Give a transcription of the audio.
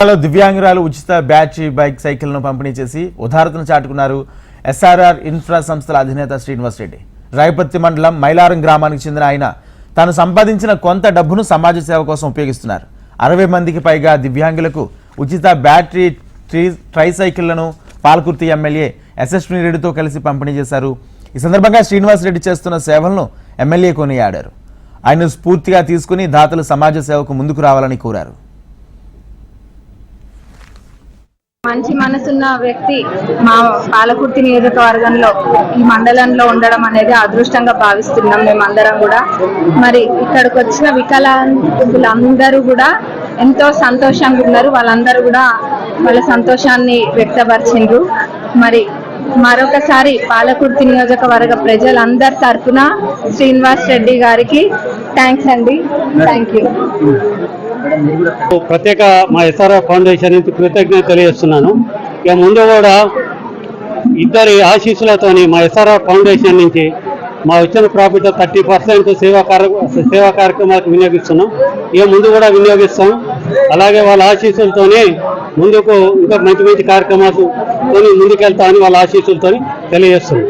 దివ్యాంగురాలు ఉచిత battery bike సైకిల్ను పంపిణీ చేసి ఉదారతను చాటుకున్నారు ఎస్ఆర్ఆర్ ఇన్ఫ్రా సంస్థల అధినేత శ్రీనివాస్ రెడ్డి. రాయపర్తి మండలం మైలారం గ్రామానికి చెందిన ఆయన తాను సంపాదించిన కొంత డబ్బును సమాజ సేవ కోసం ఉపయోగిస్తున్నారు. 60 మందికి పైగా దివ్యాంగులకు ఉచిత బ్యాటరీ ట్రైసైకిళ్లను పాలకుర్తి ఎమ్మెల్యే ఎస్ఎస్వి రెడ్డితో కలిసి పంపిణీ చేశారు. ఈ సందర్భంగా శ్రీనివాస్ రెడ్డి చేస్తున్న సేవలను ఎమ్మెల్యే కొనియాడారు. ఆయన స్ఫూర్తిగా తీసుకుని దాతలు సమాజ సేవకు ముందుకు రావాలని కోరారు. మంచి మనసున్న వ్యక్తి మా పాలకుర్తి నియోజకవర్గంలో ఈ మండలంలో ఉండడం అనేది అదృష్టంగా భావిస్తున్నాం మేమందరం కూడా. మరి ఇక్కడికి వచ్చిన వికలాంగులందరూ కూడా ఎంతో సంతోషంగా ఉన్నారు. వాళ్ళందరూ కూడా వాళ్ళ సంతోషాన్ని వ్యక్తపరిచిండ్రు. మరి మరొకసారి పాలకుర్తి నియోజకవర్గ ప్రజలందరి తరఫున శ్రీనివాస్ రెడ్డి గారికి థ్యాంక్స్ అండి. Thank you. ప్రత్యేక మా ఎస్ఆర్ఆర్ ఫౌండేషన్ నుంచి కృతజ్ఞత తెలియజేస్తున్నాను. ఇక ముందు కూడా ఇద్దరి ఆశీస్సులతోని మా ఎస్ఆర్ఆర్ ఫౌండేషన్ నుంచి మా వచ్చిన ప్రాఫిట్ 30% సేవా కార్యక్రమాలకు వినియోగిస్తున్నాం. ఇక ముందు కూడా వినియోగిస్తాం. అలాగే వాళ్ళ ఆశీస్సులతోనే ముందుకు ఇంకా మంచి మంచి కార్యక్రమాలతో ముందుకెళ్తామని వాళ్ళ ఆశీస్సులతో తెలియజేస్తున్నాం.